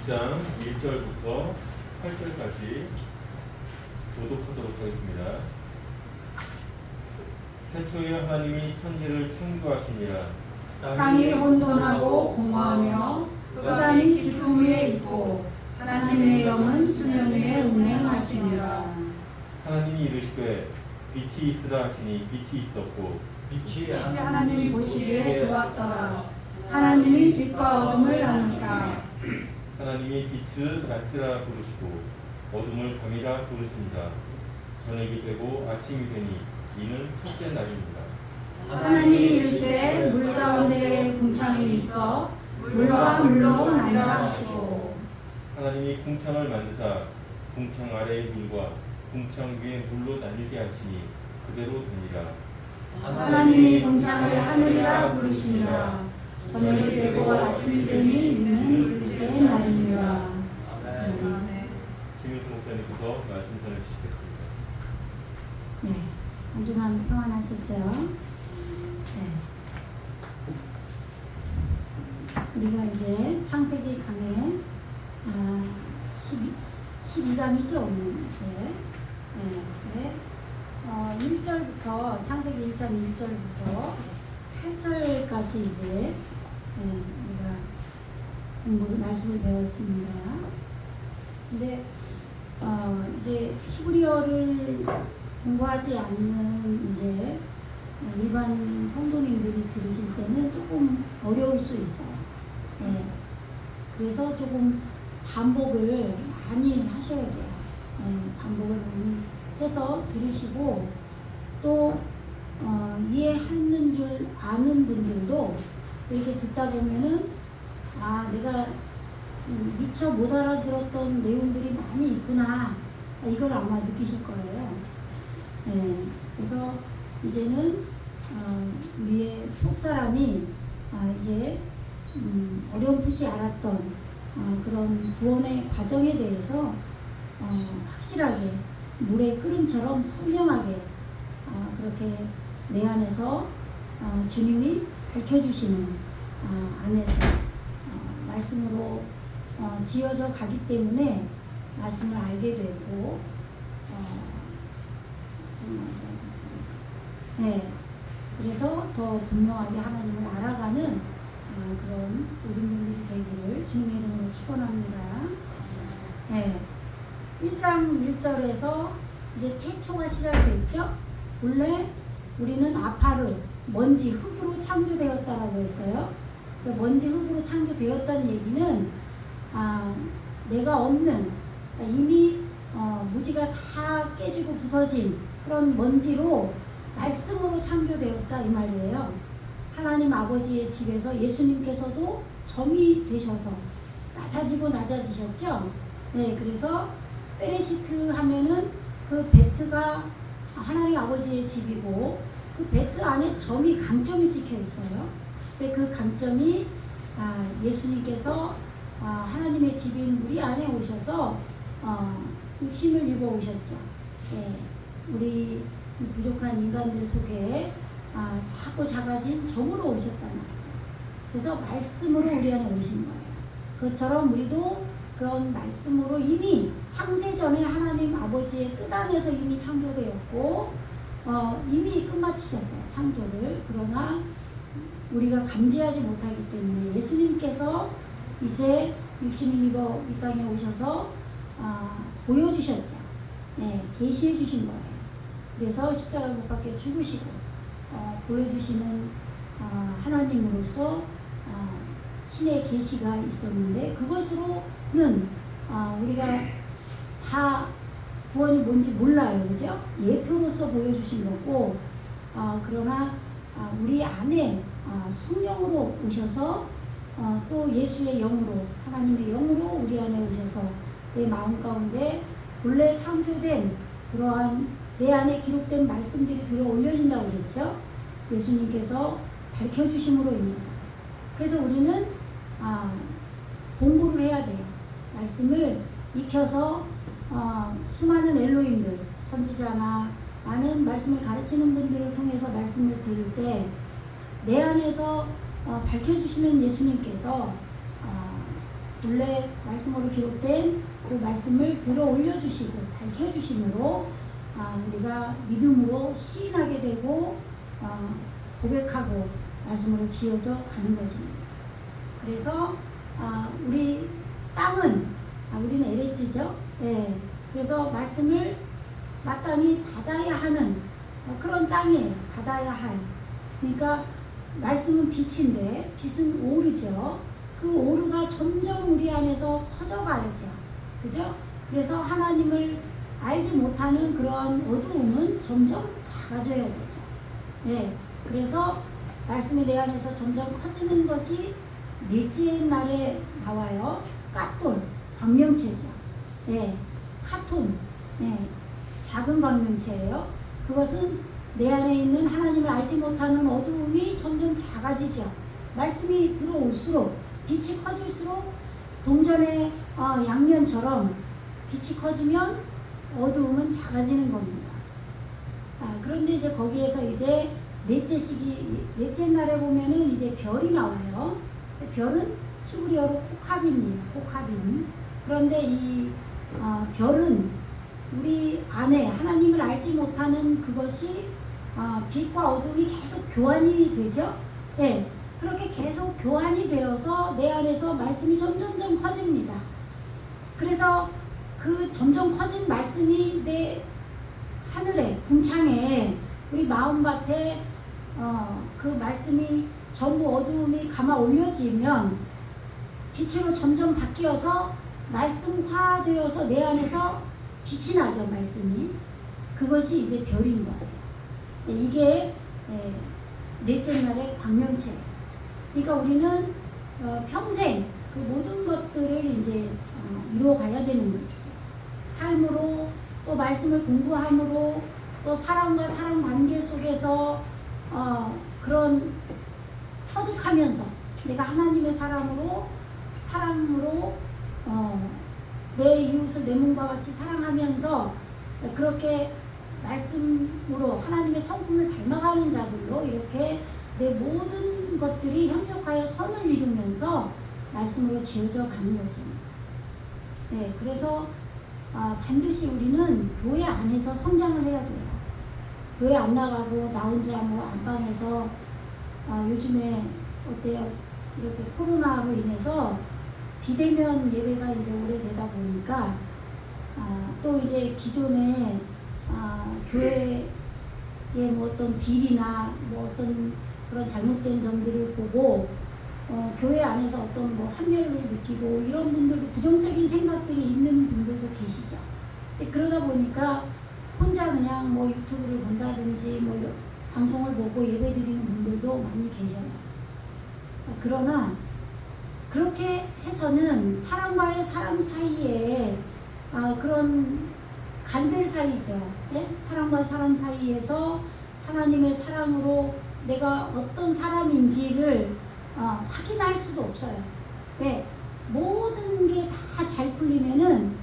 1장 1절부터 8절까지 교독하도록 하겠습니다. 태초에 하나님이 천지를 창조하시니라. 땅이 혼돈하고 공허하며 흑암이 깊음 위에 있고 하나님의 영은 수면 위에 운행하시니라. 하나님이 이르시되 빛이 있으라 하시니 빛이 있었고 빛이 하나님이 보시기에 좋았더라. 하나님이 빛과 어둠을 나누사 하나님이 빛을 낮이라 부르시고 어둠을 밤이라 부르십니다. 저녁이 되고 아침이 되니 이는 첫째 날입니다. 하나님이 이르시되 물 가운데에 궁창이 있어 물과 물로 나뉘라 하시고 하나님이 궁창을 만드사 궁창 아래의 물과 궁창 위의 물로 나뉘게 하시니 그대로 되니라. 하나님이 궁창을 하늘이라 부르시니라. 저녁이 되고 아침이 되니 이는 둘째 날이니라. 김일수 목사님께서 말씀 전해주시겠습니다. 네, 한 주간 평안하셨죠? 네. 우리가 이제 창세기 강의 12강이죠, 오늘 이제. 네. 1절부터 창세기 1장 1절부터 8절까지 이제 우리가 말씀을 배웠습니다. 근데 이제 히브리어를 공부하지 않는 이제 일반 성도님들이 들으실 때는 조금 어려울 수 있어요. 네. 그래서 조금 반복을 많이 하셔야 돼요. 네. 반복을 많이 해서 들으시고 또 이해하는 줄 아는 분들도 이렇게 듣다 보면은 내가 미처 못 알아들었던 내용들이 많이 있구나, 이걸 아마 느끼실 거예요. 네, 그래서 이제는 우리의 속사람이 이제 어렴풋이 알았던 그런 구원의 과정에 대해서 확실하게 물의 끓음처럼 선명하게 그렇게 내 안에서 주님이 밝혀주시는 안에서 말씀으로 지어져 가기 때문에 말씀을 알게 되고 네, 그래서 더 분명하게 하나님을 알아가는 그런 모든 분들이 되기를 주님의 이름으로 축원합니다. 네, 1장 1절에서 이제 태초가 시작됐죠. 원래 우리는 아파르, 먼지, 흙으로 창조되었다라고 했어요. 그래서 먼지, 흙으로 창조되었다는 얘기는 내가 없는, 이미 무지가 다 깨지고 부서진 그런 먼지로 말씀으로 창조되었다, 이 말이에요. 하나님 아버지의 집에서 예수님께서도 점이 되셔서 낮아지고 낮아지셨죠. 네, 그래서 베레시트 하면은 그 베트가 하나님 아버지의 집이고 그 베트 안에 점이, 강점이 찍혀 있어요. 근데 그 강점이 예수님께서 하나님의 집인 우리 안에 오셔서 육신을 입어 오셨죠. 예, 우리 부족한 인간들 속에 작고 작아진 점으로 오셨단 말이죠. 그래서 말씀으로 우리 안에 오신 거예요. 그것처럼 우리도 그런 말씀으로 이미 창세전에 하나님 아버지의 뜻 안에서 이미 창조되었고 이미 끝마치셨어요, 창조를. 그러나 우리가 감지하지 못하기 때문에 예수님께서 이제 육신을 입어 이 땅에 오셔서 보여주셨죠. 네, 계시해 주신 거예요. 그래서 십자가 못 박혀 죽으시고 보여주시는 하나님으로서 신의 계시가 있었는데 그것으로는 우리가 다 구원이 뭔지 몰라요, 그죠? 예표로서 보여주신 거고 그러나 우리 안에 성령으로 오셔서 또 예수의 영으로, 하나님의 영으로 우리 안에 오셔서 내 마음 가운데 본래 창조된 그러한 내 안에 기록된 말씀들이 들어 올려진다고 그랬죠? 예수님께서 밝혀주심으로 인해서. 그래서 우리는 공부를 해야 돼요. 말씀을 익혀서 수많은 엘로힘들, 선지자나 많은 말씀을 가르치는 분들을 통해서 말씀을 들을 때 내 안에서 밝혀주시는 예수님께서 본래 말씀으로 기록된 그 말씀을 들어 올려주시고 밝혀주심으로 우리가 믿음으로 시인하게 되고 고백하고 말씀으로 지어져 가는 것입니다. 그래서 우리 땅은 우리는 LH죠. 예. 그래서 말씀을 마땅히 받아야 하는 그런 땅이에요. 받아야 할. 그러니까 말씀은 빛인데 빛은 오르죠. 그 오르가 점점 우리 안에서 커져가야죠. 그죠? 그래서 하나님을 알지 못하는 그런 어두움은 점점 작아져야 되죠. 네. 그래서 말씀이 내 안에서 점점 커지는 것이 넷째 날에 나와요. 까톨, 광명체죠. 네. 카톤, 네. 작은 광명체예요. 그것은 내 안에 있는 하나님을 알지 못하는 어두움이 점점 작아지죠. 말씀이 들어올수록 빛이 커질수록 동전의 양면처럼 빛이 커지면 어두움은 작아지는 겁니다. 그런데 이제 거기에서 이제 넷째 날에 보면은 이제 별이 나와요. 별은 히브리어로 코카빈이에요. 코카빈. 그런데 이 별은 우리 안에 하나님을 알지 못하는 그것이 빛과 어둠이 계속 교환이 되죠. 네. 그렇게 계속 교환이 되어서 내 안에서 말씀이 점점점 커집니다. 그래서 그 점점 커진 말씀이 내 하늘에 궁창에 우리 마음밭에 그 말씀이 전부 어두움이 감아 올려지면 빛으로 점점 바뀌어서 말씀화되어서 내 안에서 빛이 나죠. 말씀이. 그것이 이제 별인 거예요. 이게 넷째 날의 광명체예요. 그러니까 우리는 평생 그 모든 것들을 이제 이루어가야 되는 것이죠. 삶으로 또 말씀을 공부함으로 또 사람과 사람 관계 속에서 그런 터득하면서 내가 하나님의 사랑으로 내 이웃을 내 몸과 같이 사랑하면서 그렇게 말씀으로 하나님의 성품을 닮아가는 자들로 이렇게 내 모든 것들이 협력하여 선을 이루면서 말씀으로 지어져 가는 것입니다. 네, 그래서 반드시 우리는 교회 안에서 성장을 해야 돼요. 교회 안 나가고 나 혼자 뭐 안방에서 요즘에 어때요? 이렇게 코로나로 인해서 비대면 예배가 이제 오래되다 보니까 또 이제 기존에 교회의 뭐 어떤 비리나 뭐 어떤 그런 잘못된 점들을 보고 교회 안에서 어떤 뭐 환멸을 느끼고 이런 분들도 부정적인 생각들이 있는 분들도 계시죠. 그러다 보니까 혼자 그냥 뭐 유튜브를 본다든지 뭐 방송을 보고 예배 드리는 분들도 많이 계셔요. 그러나 그렇게 해서는 사람과의 사람 사이에 그런 간들 사이죠. 예? 사람과 사람 사이에서 하나님의 사랑으로 내가 어떤 사람인지를 확인할 수도 없어요. 예? 모든 게 다 잘 풀리면은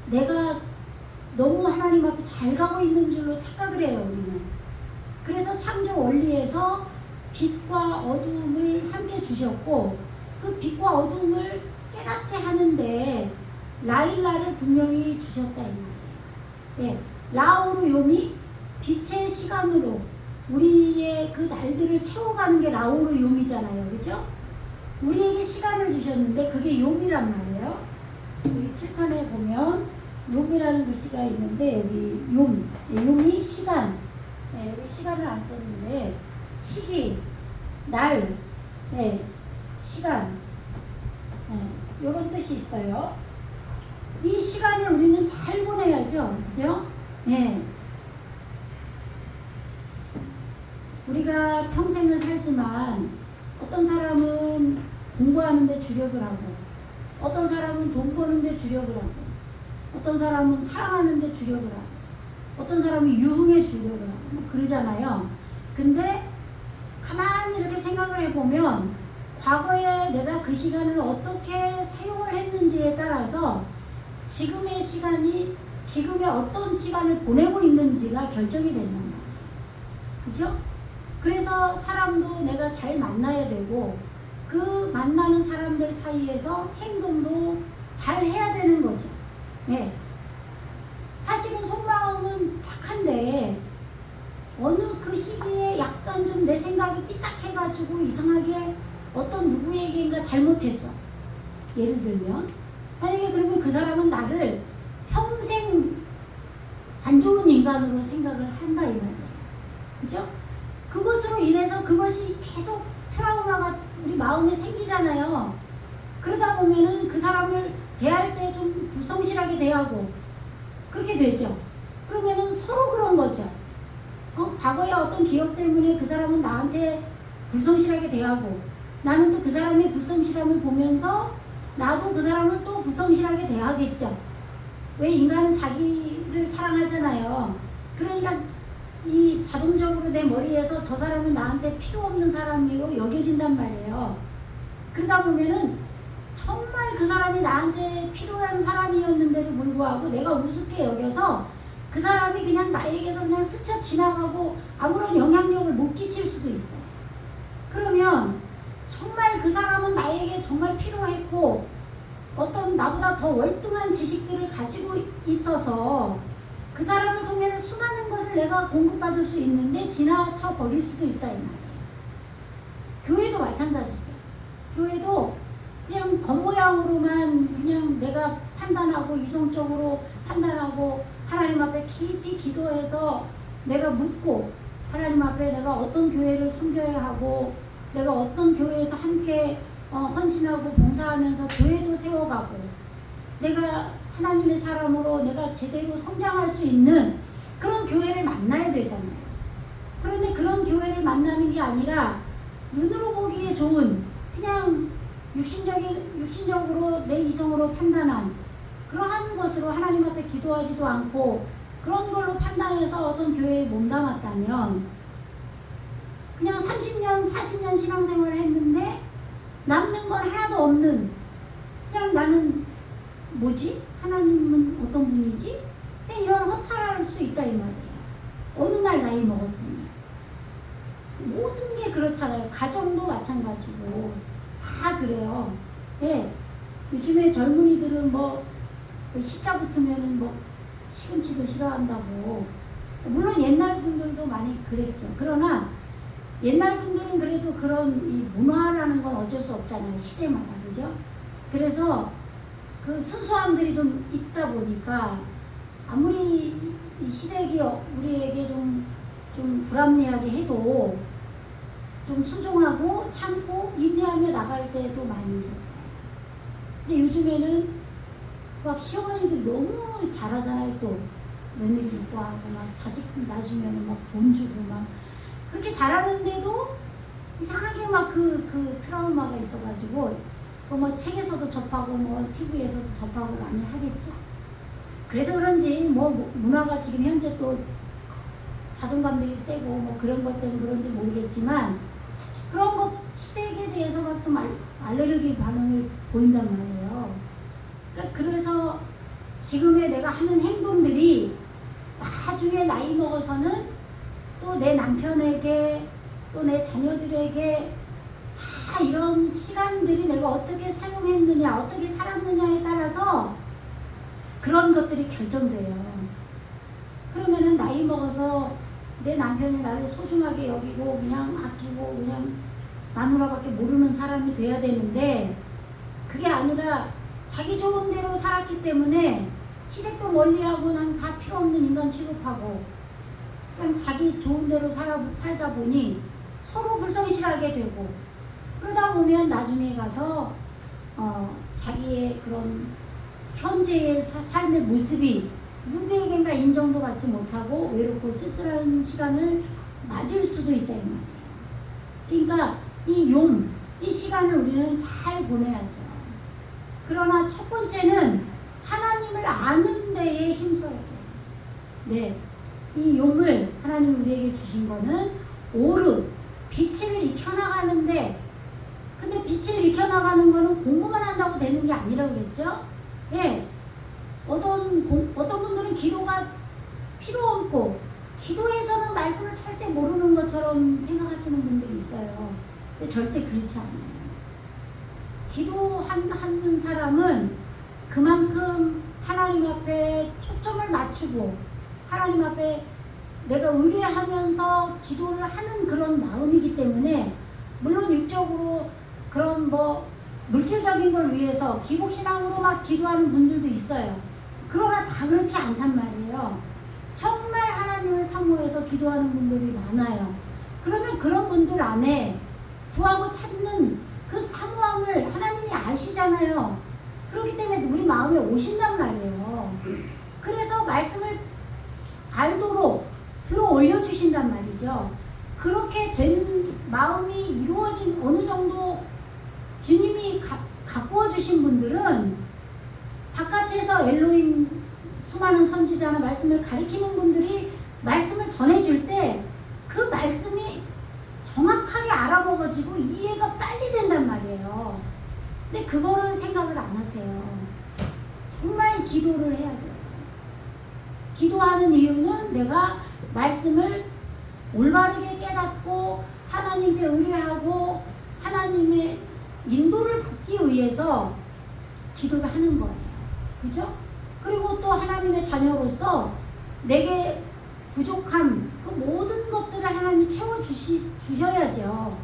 내가 너무 하나님 앞에 잘 가고 있는 줄로 착각을 해요, 우리는. 그래서 창조 원리에서 빛과 어두움을 함께 주셨고 그 빛과 어두움을 깨닫게 하는데 라일라를 분명히 주셨다 이 말이에요. 예, 라오르 요미 빛의 시간으로 우리의 그 날들을 채워가는 게 라오르 요미잖아요, 그죠? 우리에게 시간을 주셨는데 그게 요미란 말이에요. 여기 칠판에 보면 요미라는 글씨가 있는데 여기 요미 시간. 네, 여기 시간을 안 썼는데 시기, 날, 네, 시간, 이런 뜻이 있어요. 이 시간을 우리는 잘 보내야죠, 그죠? 네. 우리가 평생을 살지만 어떤 사람은 공부하는데 주력을 하고 어떤 사람은 돈 버는데 주력을 하고 어떤 사람은 사랑하는데 주력을 하고 어떤 사람은 유흥에 주력을 하고 뭐 그러잖아요. 근데 가만히 이렇게 생각을 해보면 과거에 내가 그 시간을 어떻게 사용을 했는지에 따라서 지금의 시간이 지금의 어떤 시간을 보내고 있는지가 결정이 된단 말이에요. 그죠? 그래서 사람도 내가 잘 만나야 되고 그 만나는 사람들 사이에서 행동도 잘 해야 되는 거죠. 예. 사실은 속마음은 착한데 어느 그 시기에 약간 좀 내 생각이 삐딱해가지고 이상하게 어떤 누구에게인가 잘못했어. 예를 들면 만약에 그러면 그 사람은 나를 평생 안 좋은 인간으로 생각을 한다 이 말이에요. 그죠? 그것으로 인해서 그것이 계속 트라우마가 우리 마음에 생기잖아요. 그러다 보면은 그 사람을 대할 때 좀 불성실하게 대하고 그렇게 되죠. 그러면은 서로 그런 거죠. 과거의 어떤 기억 때문에 그 사람은 나한테 불성실하게 대하고 나는 또 그 사람의 불성실함을 보면서 나도 그 사람을 또 불성실하게 대하겠죠. 왜 인간은 자기를 사랑하잖아요. 그러니까 이 자동적으로 내 머리에서 저 사람은 나한테 필요 없는 사람으로 여겨진단 말이에요. 그러다 보면은 정말 그 사람이 나한테 필요한 사람이었는데도 불구하고 내가 우습게 여겨서 그 사람이 그냥 나에게서 그냥 스쳐 지나가고 아무런 영향력을 못 끼칠 수도 있어요. 그러면 정말 그 사람은 나에게 정말 필요했고 어떤 나보다 더 월등한 지식들을 가지고 있어서 그 사람을 통해서 수많은 것을 내가 공급받을 수 있는데 지나쳐 버릴 수도 있다 이 말이에요. 교회도 마찬가지죠. 교회도 그냥 겉모양으로만 그냥 내가 판단하고 이성적으로 판단하고 하나님 앞에 깊이 기도해서 내가 묻고 하나님 앞에 내가 어떤 교회를 섬겨야 하고 내가 어떤 교회에서 함께 헌신하고 봉사하면서 교회도 세워가고 내가 하나님의 사람으로 내가 제대로 성장할 수 있는 그런 교회를 만나야 되잖아요. 그런데 그런 교회를 만나는 게 아니라 눈으로 보기에 좋은 그냥 육신적으로 내 이성으로 판단한 그러한 것으로 하나님 앞에 기도하지도 않고 그런 걸로 판단해서 어떤 교회에 몸담았다면 그냥 30년, 40년 신앙생활을 했는데 남는 건 하나도 없는 그냥 나는 뭐지? 하나님은 어떤 분이지? 그냥 이런 허탈할 수 있다 이 말이에요. 어느 날 나이 먹었더니 모든 게 그렇잖아요. 가정도 마찬가지고 다 그래요. 예. 요즘에 젊은이들은 뭐 시자 붙으면은 뭐 시금치도 싫어한다고. 물론 옛날 분들도 많이 그랬죠. 그러나 옛날 분들은 그래도 그런 이 문화라는 건 어쩔 수 없잖아요. 시대마다. 그죠? 그래서 그 순수함들이 좀 있다 보니까 아무리 이 시댁이 우리에게 좀 불합리하게 해도 좀 순종하고 참고 인내하며 나갈 때도 많이 있었어요. 근데 요즘에는 막 시어머니들이 너무 잘하잖아요. 또 며느리 이뻐하고 막 자식 낳아주면 막 돈 주고 막 그렇게 잘하는데도 이상하게 막 그 트라우마가 있어가지고 뭐 책에서도 접하고 뭐 TV에서도 접하고 많이 하겠죠. 그래서 그런지 뭐 문화가 지금 현재 또 자존감들이 세고 뭐 그런 것 때문에 그런지 모르겠지만 그런 것 시댁에 대해서 막 또 알레르기 반응을 보인단 말이에요. 그러니까 그래서 지금의 내가 하는 행동들이 나중에 나이 먹어서는 또 내 남편에게 또 내 자녀들에게 다 이런 시간들이 내가 어떻게 사용했느냐 어떻게 살았느냐에 따라서 그런 것들이 결정돼요. 그러면은 나이 먹어서 내 남편이 나를 소중하게 여기고 그냥 아끼고 그냥 마누라밖에 모르는 사람이 돼야 되는데 그게 아니라 자기 좋은 대로 살았기 때문에 시댁도 멀리하고 난 다 필요 없는 인간 취급하고 그냥 자기 좋은 대로 살다 보니 서로 불성실하게 되고 그러다 보면 나중에 가서 자기의 그런 현재의 삶의 모습이 누구에겐가 인정도 받지 못하고 외롭고 쓸쓸한 시간을 맞을 수도 있다 이 말이에요. 그러니까 이 시간을 우리는 잘 보내야죠. 그러나 첫 번째는 하나님을 아는 데에 힘써야 돼요. 네, 이 용을 하나님 우리에게 주신 거는 빛을 익혀나가는데 근데 빛을 익혀나가는 거는 공부만 한다고 되는 게 아니라고 그랬죠? 예. 어떤 분들은 기도가 필요 없고 기도에서는 말씀을 절대 모르는 것처럼 생각하시는 분들이 있어요. 근데 절대 그렇지 않아요. 기도하는 사람은 그만큼 하나님 앞에 초점을 맞추고 하나님 앞에 내가 의뢰하면서 기도를 하는 그런 마음이기 때문에, 물론 육적으로 그런 뭐 물질적인 걸 위해서 기복신앙으로 막 기도하는 분들도 있어요. 그러나 다 그렇지 않단 말이에요. 정말 하나님을 사모해서 기도하는 분들이 많아요. 그러면 그런 분들 안에 구하고 찾는 그 사모함을 하나님이 아시잖아요. 그렇기 때문에 우리 마음에 오신단 말이에요. 그래서 말씀을 알도록 들어 올려주신단 말이죠. 그렇게 된 마음이 이루어진 어느 정도 주님이 가꾸어 주신 분들은 바깥에서 엘로힘 수많은 선지자나 말씀을 가리키는 분들이 말씀을 전해줄 때 그 말씀이 정확하게 알아먹어지고 이해가 빨리 된단 말이에요. 근데 그거를 생각을 안 하세요. 정말 기도를 해야 돼요. 기도하는 이유는 내가 말씀을 올바르게 깨닫고 하나님께 의뢰하고 하나님의 인도를 받기 위해서 기도를 하는 거예요. 그죠? 그리고 또 하나님의 자녀로서 내게 부족한 그 모든 것들을 하나님이 채워주셔야죠.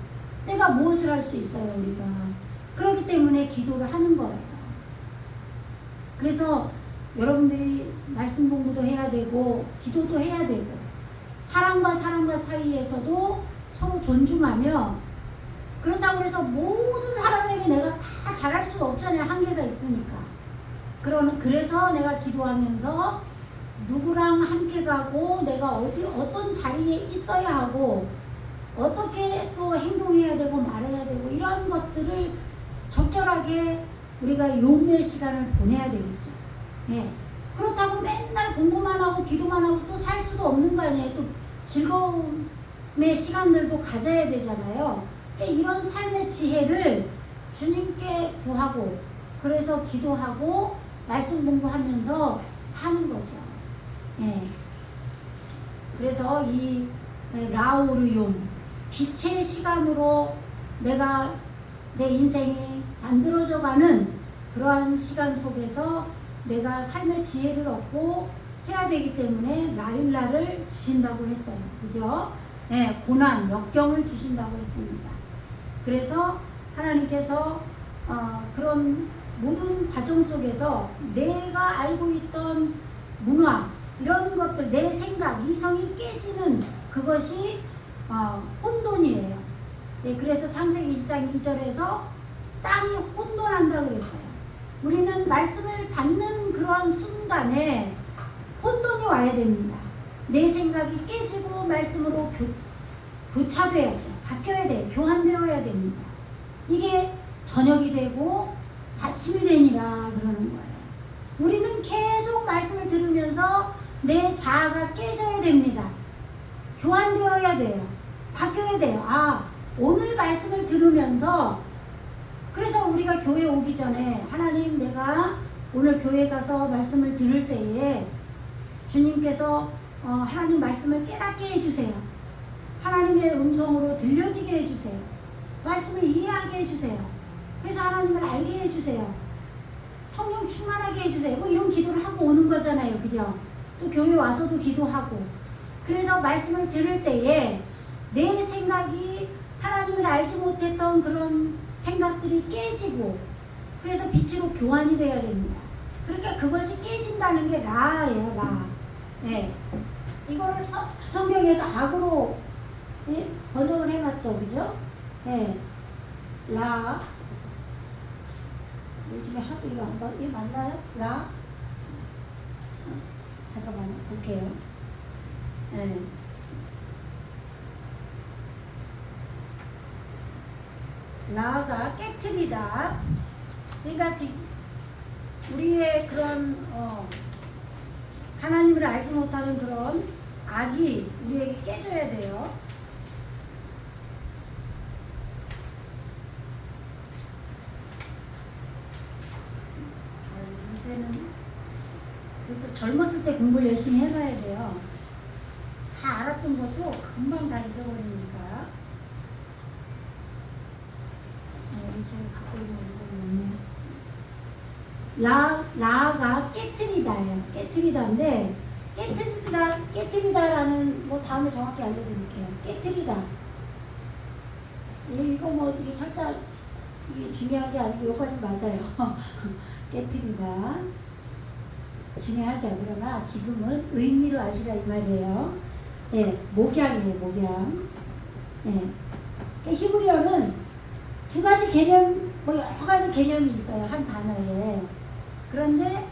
내가 무엇을 할 수 있어요, 우리가. 그렇기 때문에 기도를 하는 거예요. 그래서 여러분들이 말씀 공부도 해야 되고 기도도 해야 되고 사람과 사이에서도 서로 존중하며, 그렇다고 해서 모든 사람에게 내가 다 잘할 수가 없잖아요. 한계가 있으니까. 그래서 내가 기도하면서 누구랑 함께 가고 내가 어떤 자리에 있어야 하고 어떻게 또 행동해야 되고 말해야 되고 이런 것들을 적절하게 우리가 용의 시간을 보내야 되겠죠. 예. 그렇다고 맨날 공부만 하고 기도만 하고 또 살 수도 없는 거 아니에요. 또 즐거움의 시간들도 가져야 되잖아요. 그러니까 이런 삶의 지혜를 주님께 구하고 그래서 기도하고 말씀 공부하면서 사는 거죠. 예. 그래서 이 라오르용 빛의 시간으로 내가 내 인생이 만들어져 가는 그러한 시간 속에서 내가 삶의 지혜를 얻고 해야 되기 때문에 라일라를 주신다고 했어요. 그죠? 예, 고난, 역경을 주신다고 했습니다. 그래서 하나님께서 그런 모든 과정 속에서 내가 알고 있던 문화, 이런 것들, 내 생각, 이성이 깨지는 그것이 혼돈이에요. 예, 그래서 창세기 1장 2절에서 땅이 혼돈한다고 그랬어요. 우리는 말씀을 받는 그러한 순간에 혼돈이 와야 됩니다. 내 생각이 깨지고 말씀으로 교차돼야죠. 바뀌어야 돼요. 교환되어야 됩니다. 이게 저녁이 되고 아침이 되니라 그러는 거예요. 우리는 계속 말씀을 들으면서 내 자아가 깨져야 됩니다. 교환되어야 돼요. 바뀌어야 돼요. 오늘 말씀을 들으면서, 그래서 우리가 교회 오기 전에 하나님, 내가 오늘 교회 가서 말씀을 들을 때에 주님께서 하나님 말씀을 깨닫게 해주세요. 하나님의 음성으로 들려지게 해주세요. 말씀을 이해하게 해주세요. 그래서 하나님을 알게 해주세요. 성령 충만하게 해주세요. 뭐 이런 기도를 하고 오는 거잖아요. 그죠? 또 교회 와서도 기도하고. 그래서 말씀을 들을 때에 내 생각이 하나님을 알지 못했던 그런 생각들이 깨지고, 그래서 빛으로 교환이 되어야 됩니다. 그러니까 그것이 깨진다는 게 라예요. 라. 네. 이거를 성경에서 악으로 번역을 해놨죠. 그죠? 네. 라. 요즘에 하도 이거 안 봐. 이거 맞나요? 라? 잠깐만요. 볼게요. 네. 라가 깨트리다. 그러니까 지금 우리의 그런 하나님을 알지 못하는 그런 악이 우리에게 깨져야 돼요. 요새는 그래서 젊었을 때 공부를 열심히 해봐야 돼요. 다 알았던 것도 금방 다 잊어버리니까. 요새 갖고 있는 이거는 라가 깨트리다예요. 깨트리다인데 깨트리다라는 뭐 다음에 정확히 알려드릴게요. 깨트리다. 이거 뭐 이게 철자 이게 중요한 게 아니고 여기까지 맞아요. 깨트리다 중요하죠. 그러나 지금은 의미로 아시라 이 말이에요. 예, 목양이에요. 목양. 예. 히브리어는 두 가지 개념, 뭐 여러 가지 개념이 있어요. 한 단어에. 그런데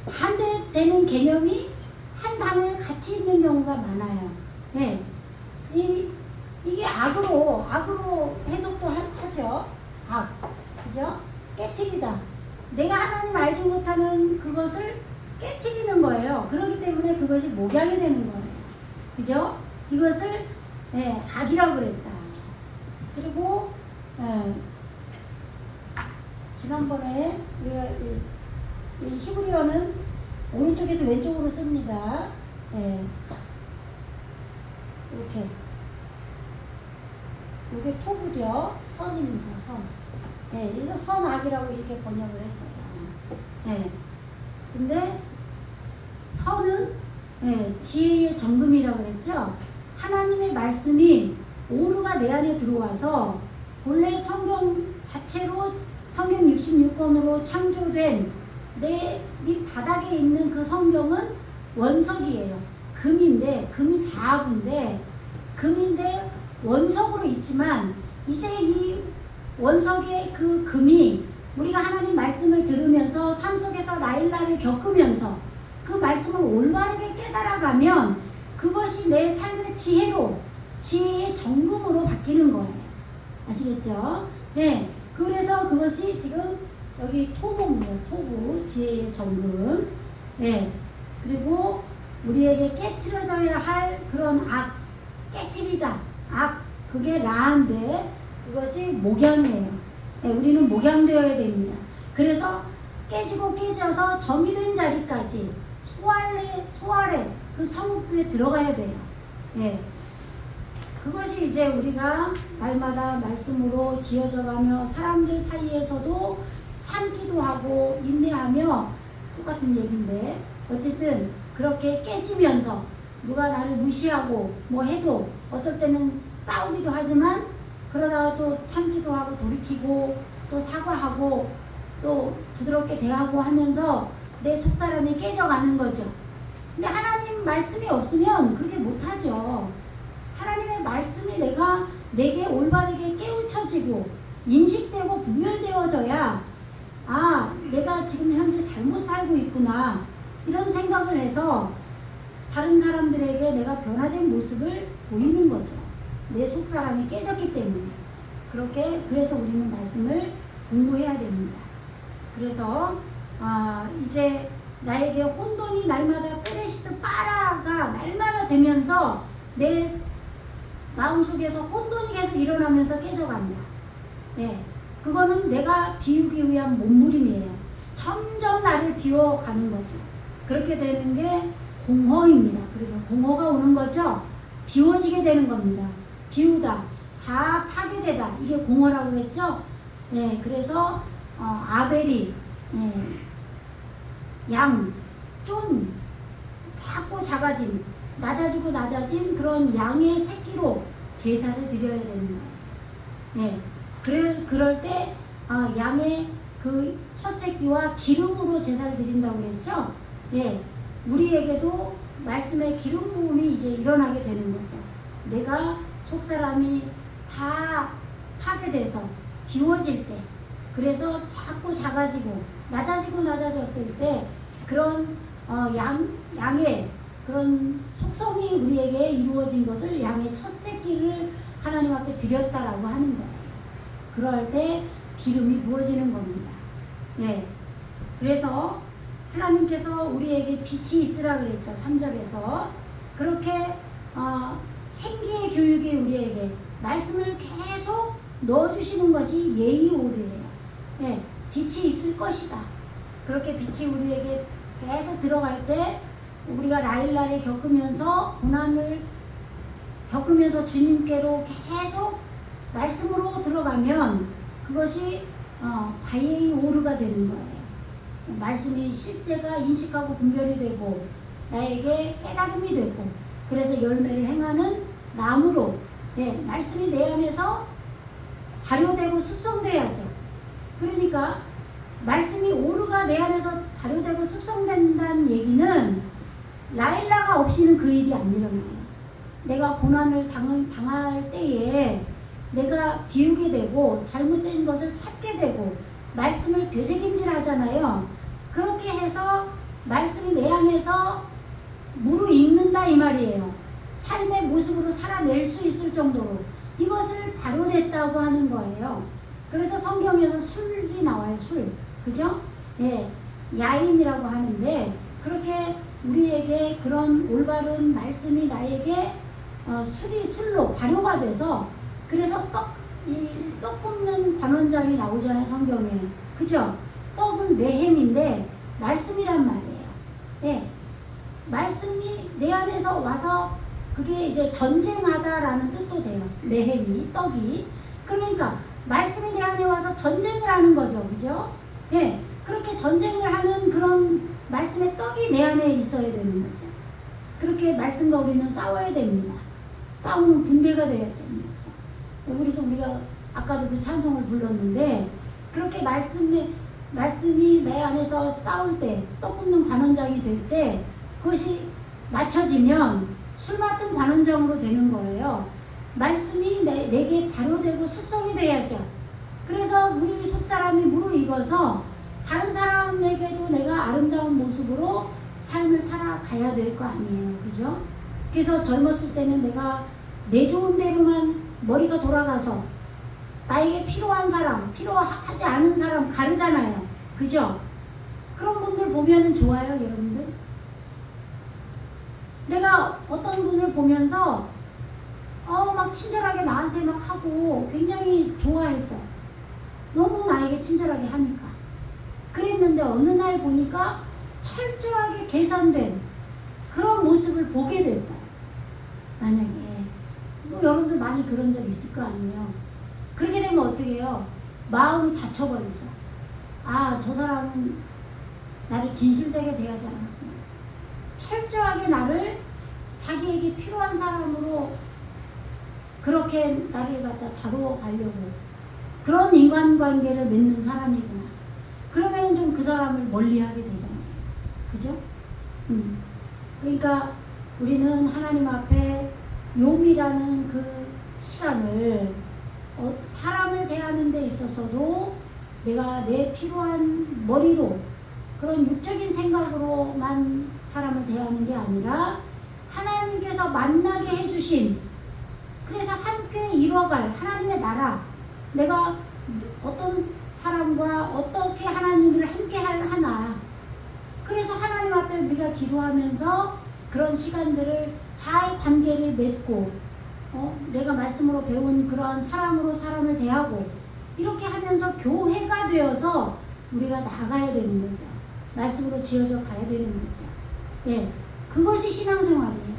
반대되는 개념이 한 단어에 같이 있는 경우가 많아요. 예. 이게 악으로 해석도 하죠. 악. 그죠? 깨트리다. 내가 하나님 알지 못하는 그것을 깨트리는 거예요. 그렇기 때문에 그것이 목양이 되는 거예요. 그죠? 이것을 악이라고 그랬다. 그리고 지난번에 우리가 이 히브리어는 오른쪽에서 왼쪽으로 씁니다. 이렇게 이게 토부죠. 선입니다. 선. 그래서 선악이라고 이렇게 번역을 했어요. 근데 선은 지혜의 정금이라고 그랬죠. 하나님의 말씀이 오류가 내 안에 들어와서 본래 성경 자체로 성경 66권으로 창조된 내 밑바닥에 있는 그 성경은 원석이에요. 금인데, 금이 자아인데, 금인데 원석으로 있지만 이제 이 원석의 그 금이 우리가 하나님 말씀을 들으면서 삶 속에서 라일라를 겪으면서 그 말씀을 올바르게 깨달아가면 그것이 내 삶의 지혜의 정금으로 바뀌는 거예요. 아시겠죠? 네. 그래서 그것이 지금 여기 토부입니다. 토부, 지혜의 정금. 네. 그리고 우리에게 깨트려져야 할 그런 악, 깨트리다, 악, 그게 라인데 그것이 목양이에요. 네, 우리는 목양되어야 됩니다. 그래서 깨져서 점이 된 자리까지 소알의 그 성읍에 들어가야 돼요. 예. 그것이 이제 우리가 날마다 말씀으로 지어져가며 사람들 사이에서도 참기도 하고 인내하며 똑같은 얘기인데 어쨌든 그렇게 깨지면서 누가 나를 무시하고 뭐 해도 어떨 때는 싸우기도 하지만 그러다가 또 참기도 하고 돌이키고 또 사과하고 또 부드럽게 대하고 하면서 내 속사람이 깨져가는 거죠. 근데 하나님 말씀이 없으면 그렇게 못하죠. 하나님의 말씀이 내게 올바르게 깨우쳐지고 인식되고 분별되어져야 내가 지금 현재 잘못 살고 있구나 이런 생각을 해서 다른 사람들에게 내가 변화된 모습을 보이는 거죠. 내 속사람이 깨졌기 때문에. 그래서 우리는 말씀을 공부해야 됩니다. 그래서 이제 나에게 혼돈이 날마다 페레시트 빠라가 날마다 되면서 내 마음속에서 혼돈이 계속 일어나면서 깨져간다. 그거는 내가 비우기 위한 몸부림이에요. 점점 나를 비워가는 거죠. 그렇게 되는 게 공허입니다. 그리고 공허가 오는 거죠. 비워지게 되는 겁니다. 비우다, 다 파괴되다. 이게 공허라고 했죠. 그래서 아벨이 작고 작아진 낮아진 그런 양의 새끼로 제사를 드려야 되는 거예요. 그럴 때 양의 그 첫 새끼와 기름으로 제사를 드린다고 그랬죠. 우리에게도 말씀의 기름 부음이 이제 일어나게 되는 거죠. 내가 속사람이 다 파괴돼서 비워질 때, 그래서 작고 작아지고 낮아졌을 때 그런 양의 그런 속성이 우리에게 이루어진 것을 양의 첫 새끼를 하나님 앞에 드렸다라고 하는 거예요. 그럴 때 기름이 부어지는 겁니다. 그래서 하나님께서 우리에게 빛이 있으라 그랬죠. 3절에서 그렇게 생기의 교육이 우리에게 말씀을 계속 넣어주시는 것이 예의 오르예요. 빛이 있을 것이다. 그렇게 빛이 우리에게 계속 들어갈 때 우리가 라일라를 겪으면서 고난을 겪으면서 주님께로 계속 말씀으로 들어가면 그것이 바예의 오르가 되는 거예요. 말씀이 실제가 인식하고 분별이 되고 나에게 깨달음이 되고 그래서 열매를 행하는 나무로 말씀이 내 안에서 발효되고 숙성돼야죠. 그러니까 말씀이 오르가 내 안에서 발효되고 숙성된다는 얘기는 라일라가 없이는 그 일이 안 일어나요. 내가 고난을 당할 때에 내가 비우게 되고 잘못된 것을 찾게 되고 말씀을 되새김질 하잖아요. 그렇게 해서 말씀이 내 안에서 무르익는다 이 말이에요. 삶의 모습으로 살아낼 수 있을 정도로 이것을 발효됐다고 하는 거예요. 그래서 성경에서 술이 나와요. 술. 그죠? 야인이라고 하는데 그렇게 우리에게 그런 올바른 말씀이 나에게 술로 발효가 돼서 그래서 떡 굽는 관원장이 나오잖아요. 성경에. 그죠? 떡은 레헴인데 말씀이란 말이에요. 말씀이 내 안에서 와서 그게 이제 전쟁하다라는 뜻도 돼요. 레헴이, 떡이. 그러니까 말씀이 내 안에 와서 전쟁을 하는 거죠. 그죠? 그렇게 전쟁을 하는 그런 말씀의 떡이 내 안에 있어야 되는 거죠. 그렇게 말씀과 우리는 싸워야 됩니다. 싸우는 군대가 되어야 되는 거죠. 그래서 우리가 아까도 그 찬송을 불렀는데 그렇게 말씀이 내 안에서 싸울 때 떡 굽는 관원장이 될 때 그것이 맞춰지면 술 맡은 관원장으로 되는 거예요. 말씀이 내게 발효되고 숙성이 돼야죠. 그래서 우리 속사람이 무르익어서 다른 사람에게도 내가 아름다운 모습으로 삶을 살아가야 될 거 아니에요. 그죠? 그래서 젊었을 때는 내가 내 좋은 대로만 머리가 돌아가서 나에게 필요한 사람, 필요하지 않은 사람 가르잖아요. 그죠? 그런 분들 보면은 좋아요, 여러분들? 내가 어떤 분을 보면서 막 친절하게 나한테 막 하고 굉장히 좋아했어. 너무 나에게 친절하게 하니까. 그랬는데 어느 날 보니까 철저하게 계산된 그런 모습을 보게 됐어요. 만약에 여러분들 많이 그런 적 있을 거 아니에요. 그렇게 되면 어떻게 해요? 마음이 닫혀버리죠. 저 사람은 나를 진실되게 대하지 않았구나. 철저하게 나를 자기에게 필요한 사람으로 그렇게 나를 갖다 다뤄가려고 그런 인간관계를 맺는 사람이구나. 그러면 좀 그 사람을 멀리하게 되잖아요. 그죠? 그러니까 우리는 하나님 앞에 욥이라는 그 시간을 사람을 대하는 데 있어서도 내가 내 필요한 머리로 그런 육적인 생각으로만 사람을 대하는 게 아니라 하나님께서 만나게 해주신 그래서 함께 이뤄갈 하나님의 나라 내가 어떤 사람과 어떻게 하나님을 함께 하나 그래서 하나님 앞에 우리가 기도하면서 그런 시간들을 잘 관계를 맺고 내가 말씀으로 배운 그러한 사랑으로 사람을 대하고 이렇게 하면서 교회가 되어서 우리가 나가야 되는 거죠. 말씀으로 지어져 가야 되는 거죠. 그것이 신앙생활이에요.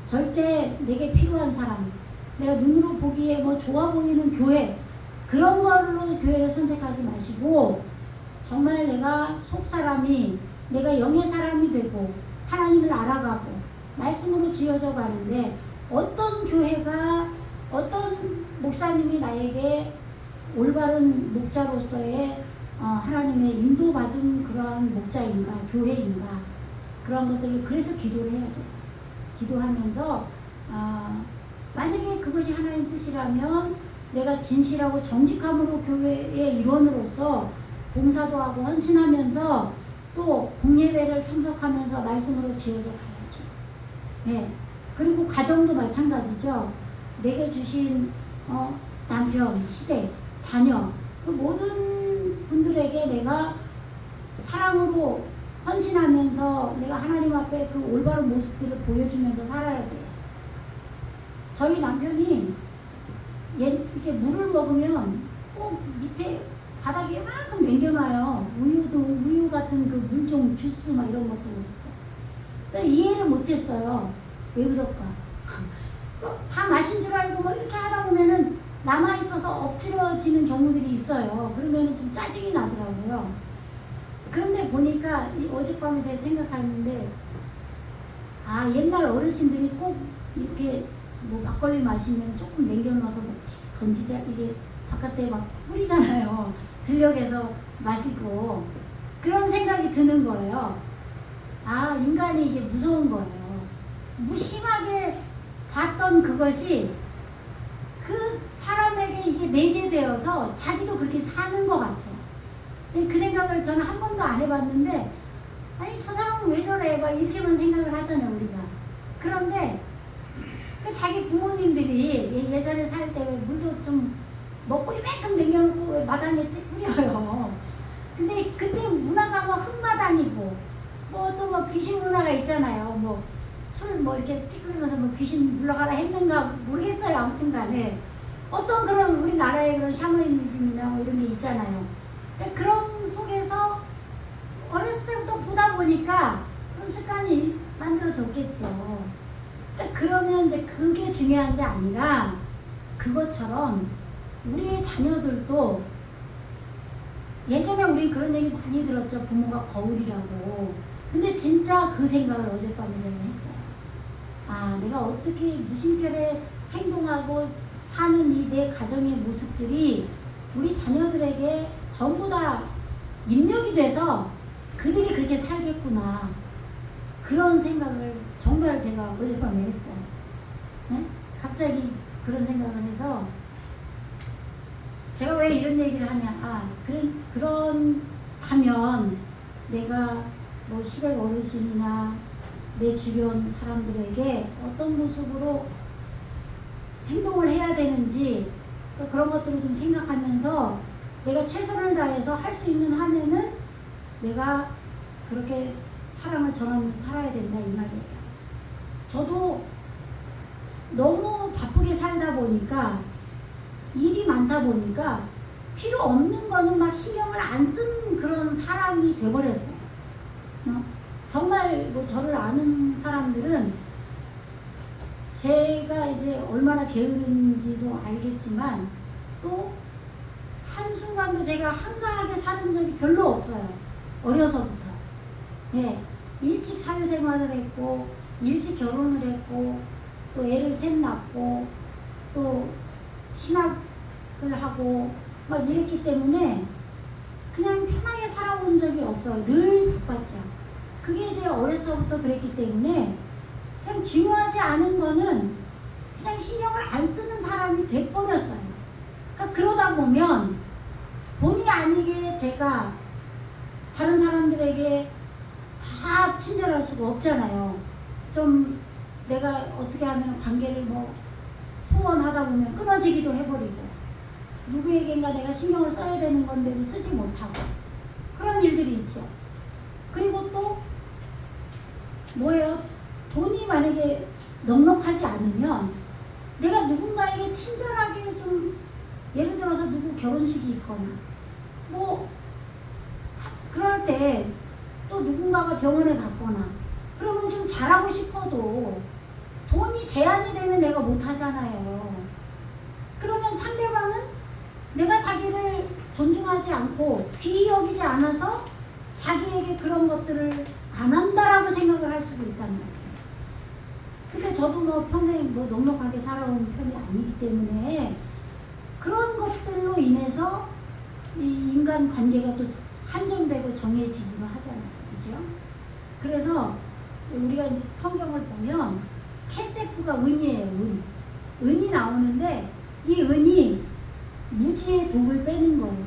절대 내게 필요한 사람, 내가 눈으로 보기에 좋아 보이는 교회 그런 걸로 교회를 선택하지 마시고 정말 내가 속사람이 내가 영의 사람이 되고 하나님을 알아가고 말씀으로 지어져 가는데 어떤 교회가 어떤 목사님이 나에게 올바른 목자로서의 하나님의 인도받은 그러한 목자인가 교회인가 그런 것들을 그래서 기도를 해야 돼요. 기도하면서 만약에 그것이 하나님 뜻이라면 내가 진실하고 정직함으로 교회의 일원으로서 봉사도 하고 헌신하면서 또 공예배를 참석하면서 말씀으로 지어져 가야죠. 그리고 가정도 마찬가지죠. 내게 주신 남편, 시댁, 자녀 그 모든 분들에게 내가 사랑으로 헌신하면서 내가 하나님 앞에 그 올바른 모습들을 보여주면서 살아야 돼요. 저희 남편이 이렇게 물을 먹으면 꼭 밑에 바닥에 이만큼 남겨놔요. 우유 같은 그 물종 주스 막 이런 것도 그렇고. 이해를 못했어요. 왜 그럴까? 다 마신 줄 알고 이렇게 하다 보면은 남아있어서 엎질러지는 경우들이 있어요. 그러면은 좀 짜증이 나더라고요. 보니까 어젯밤에 제가 생각하는데 옛날 어르신들이 꼭 이렇게 뭐 막걸리 마시면 조금 남겨놔서 뭐 던지자 이게 바깥에 막 뿌리잖아요. 들녘에서 마시고 그런 생각이 드는 거예요. 인간이 이게 무서운 거예요. 무심하게 봤던 그것이 그 사람에게 이게 내재되어서 자기도 그렇게 사는 것 같아요. 그 생각을 저는 한 번도 안 해봤는데 저 사람은 왜 저래? 막 이렇게만 생각을 하잖아요, 우리가. 그런데 자기 부모님들이 예전에 살 때 물도 좀 먹고 이만큼 남겨놓고 왜 마당에 찌 뿌려요. 근데 그때 문화가 뭐 흙마당이고 뭐 또 뭐 귀신 문화가 있잖아요. 뭐 술 뭐 이렇게 찌끄리면서 뭐 귀신 물러가라 했는가 모르겠어요. 아무튼 간에 어떤 그런 우리나라의 그런 샤머니즘이나 뭐 이런 게 있잖아요. 그런 속에서 어렸을 때부터 보다 보니까 그런 습관이 만들어졌겠죠. 그러면 이제 그게 중요한 게 아니라 그것처럼 우리의 자녀들도 예전에 우리 그런 얘기 많이 들었죠. 부모가 거울이라고. 근데 진짜 그 생각을 어젯밤에 제가 했어요. 내가 어떻게 무심결에 행동하고 사는 이 내 가정의 모습들이 우리 자녀들에게 전부 다 입력이 돼서 그들이 그렇게 살겠구나. 그런 생각을 정말 제가 어젯밤에 했어요. 네? 갑자기 그런 생각을 해서 제가 왜 이런 얘기를 하냐. 그렇다면 내가 뭐 시댁 어르신이나 내 주변 사람들에게 어떤 모습으로 행동을 해야 되는지 그런 것들을 좀 생각하면서 내가 최선을 다해서 할 수 있는 한에는 내가 그렇게 사랑을 전하면서 살아야 된다 이 말이에요. 저도 너무 바쁘게 살다 보니까 일이 많다 보니까 필요 없는 거는 막 신경을 안 쓴 그런 사람이 돼버렸어요. 정말 뭐 저를 아는 사람들은 제가 이제 얼마나 게으른지도 알겠지만 또 한순간도 제가 한가하게 사는 적이 별로 없어요. 어려서부터. 일찍 사회생활을 했고 일찍 결혼을 했고 또 애를 셋 낳고 또 신학을 하고 막 이랬기 때문에 그냥 편하게 살아온 적이 없어요. 늘 바빴죠. 그게 이제 어려서부터 그랬기 때문에 그냥 중요하지 않은 거는 그냥 신경을 안 쓰는 사람이 돼버렸어요. 그러니까 그러다 보면 본의 아니게 제가 다른 사람들에게 다 친절할 수가 없잖아요. 좀 내가 어떻게 하면 관계를 뭐 소원하다 보면 끊어지기도 해버리고 누구에겐가 내가 신경을 써야 되는 건데도 쓰지 못하고 그런 일들이 있죠. 그리고 또 뭐예요? 돈이 만약에 넉넉하지 않으면 내가 누군가에게 친절하게 좀 예를 들어서 누구 결혼식이 있거나 뭐 그럴 때 또 누군가가 병원에 갔거나 그러면 좀 잘하고 싶어도 돈이 제한이 되면 내가 못하잖아요. 그러면 상대방은 내가 자기를 존중하지 않고 귀히 여기지 않아서 자기에게 그런 것들을 안 한다라고 생각을 할 수도 있단 말이에요. 근데 저도 뭐 평생 뭐 넉넉하게 살아온 편이 아니기 때문에 그런 것들로 인해서 이 인간 관계가 또 한정되고 정해지기도 하잖아요. 그죠? 그래서 우리가 이제 성경을 보면 케세프가 은이에요. 은이 나오는데 이 은이 무지의 독을 빼는 거예요.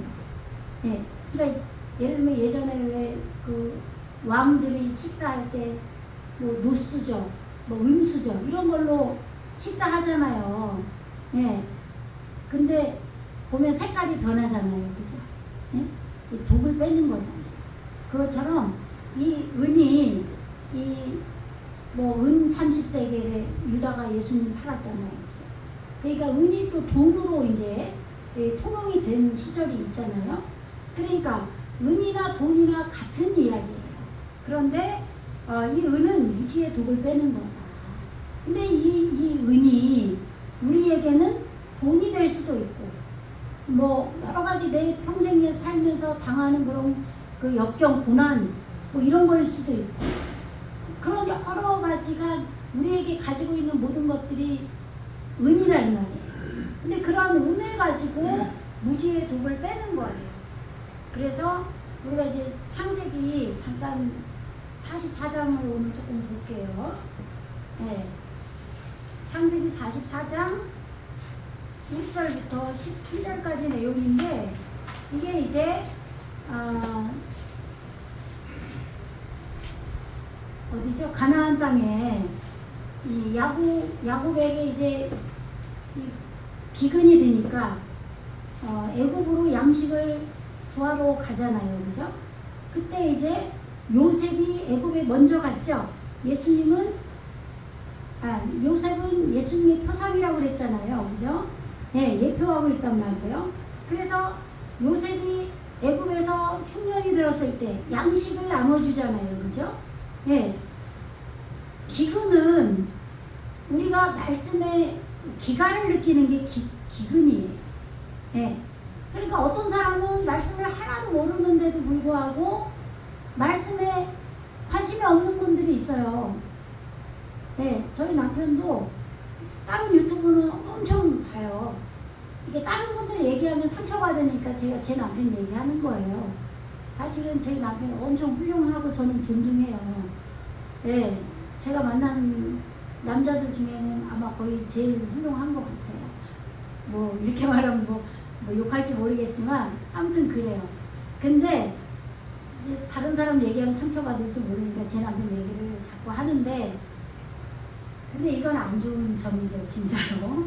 그러니까 예를 들면 예전에 왜 그 왕들이 식사할 때 뭐 노수저, 뭐 은수저 이런 걸로 식사하잖아요. 근데 보면 색깔이 변하잖아요. 그죠? 이 독을 빼는 거잖아요. 그것처럼 이 은이 은 30세겔에 유다가 예수님 팔았잖아요. 그죠? 그러니까 은이 또 돈으로 이제 통용이 된 시절이 있잖아요. 그러니까 은이나 돈이나 같은 이야기예요. 그런데 이 은은 무지의 독을 빼는 거다. 근데 이 은이 우리에게는 돈이 될 수도 있고 뭐 여러 가지 내 평생에 살면서 당하는 그런 그 역경, 고난 뭐 이런 거일 수도 있고 그런 여러 가지가 우리에게 가지고 있는 모든 것들이 은이라 이 말이에요. 근데 그러한 은을 가지고 무지의 독을 빼는 거예요. 그래서 우리가 이제 창세기 잠깐 44장을 오늘 조금 볼게요. 네. 창세기 44장 1절부터 13절까지 내용인데 이게 이제 어디죠? 가나안 땅에 이 야곱에게 이제 이 기근이 드니까 애굽으로 양식을 구하러 가잖아요, 그죠? 그때 이제 요셉이 애굽에 먼저 갔죠. 요셉은 예수님의 표상이라고 그랬잖아요, 그죠? 예, 예표하고 있단 말이에요. 그래서 요셉이 애굽에서 흉년이 들었을 때 양식을 나눠주잖아요, 그죠? 예, 기근은 우리가 말씀의 기간을 느끼는 게 기근이에요. 예. 그러니까 어떤 사람은 말씀을 하나도 모르는데도 불구하고 말씀에 관심이 없는 분들이 있어요. 네, 저희 남편도 다른 유튜브는 엄청 봐요. 이게 다른 분들 얘기하면 상처받으니까 제가 제 남편 얘기하는 거예요. 사실은 저희 남편이 엄청 훌륭하고 저는 존중해요. 네, 제가 만난 남자들 중에는 아마 거의 제일 훌륭한 것 같아요. 뭐 이렇게 말하면 뭐 욕할지 모르겠지만 아무튼 그래요. 근데 이제 다른 사람 얘기하면 상처받을지 모르니까 제 남편 얘기를 자꾸 하는데 근데 이건 안 좋은 점이죠, 진짜로.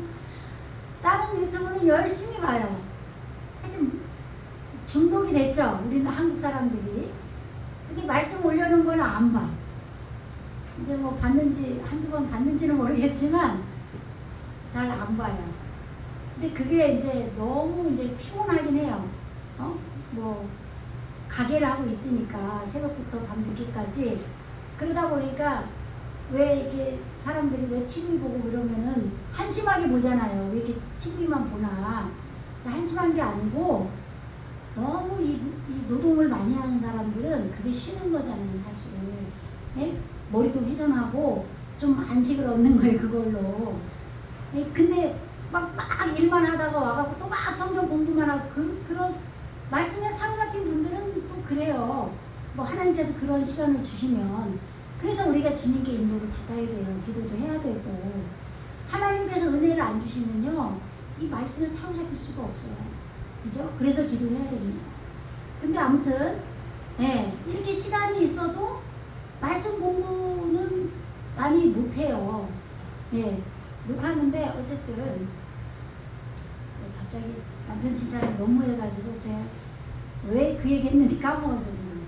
다른 유튜브는 열심히 봐요. 하여튼 중독이 됐죠, 우리는 한국 사람들이. 근데 말씀 올려놓은 거는 안 봐. 이제 뭐 봤는지 한두 번 봤는지는 모르겠지만 잘 안 봐요. 근데 그게 이제 너무 이제 피곤하긴 해요. 뭐 가게를 하고 있으니까 새벽부터 밤늦게까지 그러다 보니까 왜 이렇게 사람들이 왜 TV 보고 그러면은 한심하게 보잖아요. 왜 이렇게 TV만 보나. 한심한 게 아니고 너무 이 노동을 많이 하는 사람들은 그게 쉬는 거잖아요, 사실. 예? 머리도 회전하고 좀 안식을 얻는 거예요, 그걸로. 예? 근데 막 일만 하다가 와갖고 또 막 성경 공부만 하고 그런 말씀에 사로잡힌 분들은 또 그래요. 뭐 하나님께서 그런 시간을 주시면 그래서 우리가 주님께 인도를 받아야 돼요. 기도도 해야 되고 하나님께서 은혜를 안 주시면요 이 말씀에 사로잡힐 수가 없어요. 그죠? 그래서 기도해야 됩니다. 근데 아무튼 예, 이렇게 시간이 있어도 말씀 공부는 많이 못해요. 예, 못하는데 어쨌든 갑자기 남편 칭찬을 너무 해가지고 제가 왜 그 얘기 했는지 까먹었어 지금.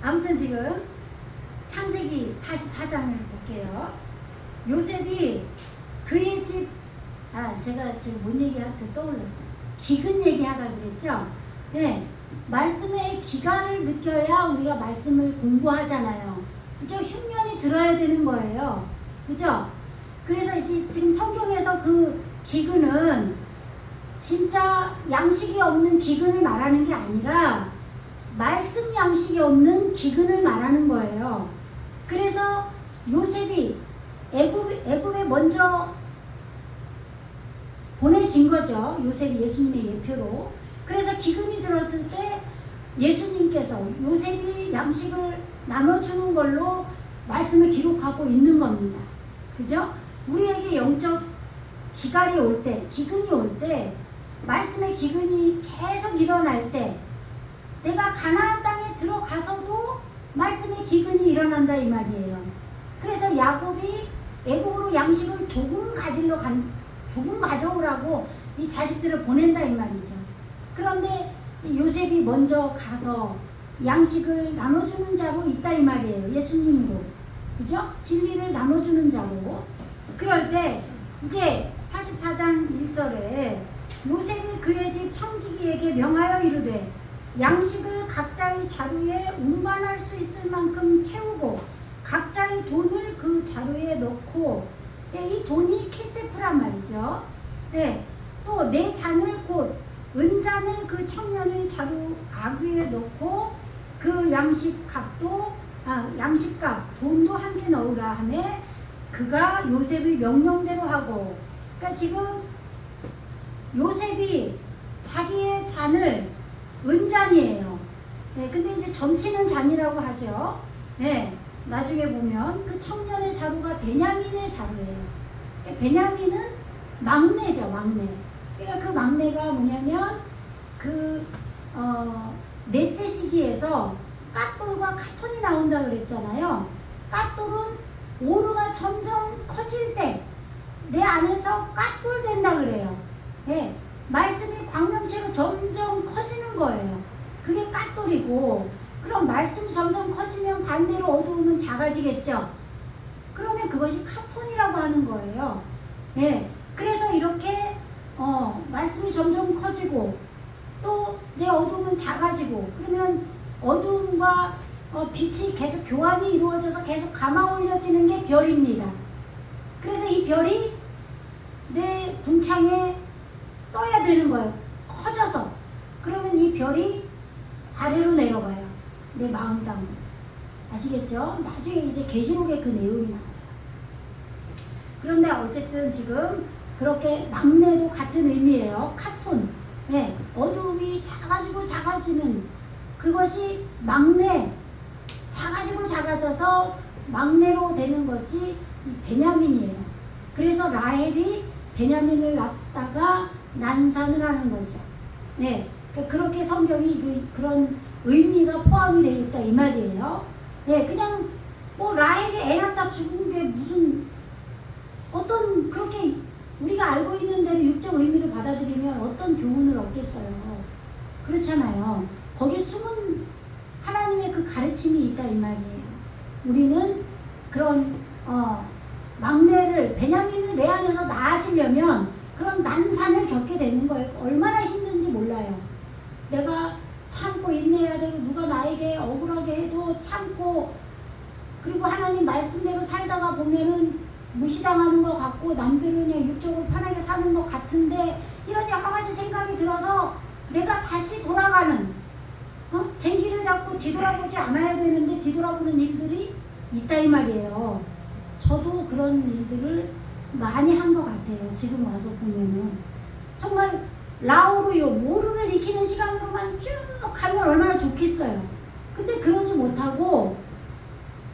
아무튼 지금 창세기 44장을 볼게요. 요셉이 그의 집 제가 지금 뭔 얘기한테 떠올랐어요. 기근 얘기하다 그랬죠. 네, 말씀의 기간을 느껴야 우리가 말씀을 공부하잖아요. 그죠? 흉년이 들어야 되는 거예요. 그죠? 그래서 이제 지금 성경에서 그 기근은 진짜 양식이 없는 기근을 말하는 게 아니라 말씀 양식이 없는 기근을 말하는 거예요. 그래서 요셉이 애굽에 먼저 보내진 거죠. 요셉이 예수님의 예표로. 그래서 기근이 들었을 때 예수님께서 요셉이 양식을 나눠주는 걸로 말씀을 기록하고 있는 겁니다. 그죠? 우리에게 영적 기갈이 올 때, 기근이 올 때, 말씀의 기근이 계속 일어날 때, 내가 가나안 땅에 들어가서도 말씀의 기근이 일어난다 이 말이에요. 그래서 야곱이 애굽으로 양식을 조금 가져오라고 이 자식들을 보낸다 이 말이죠. 그런데 요셉이 먼저 가서 양식을 나눠주는 자로 있다 이 말이에요. 예수님으로. 그죠? 진리를 나눠주는 자로. 그럴 때 이제 44장 1절에 요셉이 그의 집 청지기에게 명하여 이르되 양식을 각자의 자루에 운반할 수 있을 만큼 채우고 각자의 돈을 그 자루에 넣고, 이 돈이 케세프란 말이죠. 네, 또 내 잔을 곧 은잔을 그 청년의 자루 아귀에 넣고 그 양식값 돈도 함께 넣으라 하매 그가 요셉의 명령대로 하고. 그러니까 지금 요셉이 자기의 잔을 은잔이에요. 네, 근데 이제 점치는 잔이라고 하죠. 네, 나중에 보면 그 청년의 자루가 베냐민의 자루예요. 그러니까 베냐민은 막내죠, 막내. 그러니까 그 막내가 뭐냐면 넷째 시기에서 까똘과 카톤이 나온다 그랬잖아요. 까똘은 오르가 점점 커질 때 내 안에서 까똘 된다 그래요. 네, 말씀이 광명체로 점점 커지는 거예요. 그게 까똘이고, 그럼 말씀이 점점 커지면 반대로 어두우면 작아지겠죠. 그러면 그것이 카톤이라고 하는 거예요. 예, 그래서 이렇게 말씀이 점점 커지고 또 내 어두움은 작아지고, 그러면 어두움과 빛이 계속 교환이 이루어져서 계속 감아 올려지는 게 별입니다. 그래서 이 별이 내 궁창에 떠야 되는 거예요. 커져서. 그러면 이 별이 아래로 내려가요. 내 마음 땅으로. 아시겠죠? 나중에 이제 계시록에 그 내용이 나와요. 그런데 어쨌든 지금 그렇게 막내도 같은 의미예요. 카톤. 네, 어두움이 작아지고 작아지는 그것이 막내, 작아지고 작아져서 막내로 되는 것이 이 베냐민이에요. 그래서 라헬이 베냐민을 낳다가 난산을 하는 거죠. 네, 그렇게 성경이 그런 의미가 포함이 되어 있다 이 말이에요. 네, 그냥 뭐 라헬이 애 낳다 죽은 게 무슨 어떤 그렇게 우리가 알고 있는 대로 육적 의미를 받아들이면 어떤 교훈을 얻겠어요. 그렇잖아요. 거기에 숨은 하나님의 그 가르침이 있다 이 말이에요. 우리는 그런 막내를 베냐민을 내 안에서 낳아지려면 그런 난산을 겪게 되는 거예요. 얼마나 힘든지 몰라요. 내가 참고 인내해야 되고, 누가 나에게 억울하게 해도 참고, 그리고 하나님 말씀대로 살다가 보면은 무시당하는 것 같고 남들은 그냥 육적으로 편하게 사는 것 같은데, 이런 여러 가지 생각이 들어서 내가 다시 돌아가는 쟁기를 잡고 뒤돌아보지 않아야 되는데 뒤돌아보는 일들이 있다 이 말이에요. 저도 그런 일들을 많이 한 것 같아요. 지금 와서 보면은 정말 라오르요 모르를 익히는 시간으로만 쭉 가면 얼마나 좋겠어요. 근데 그러지 못하고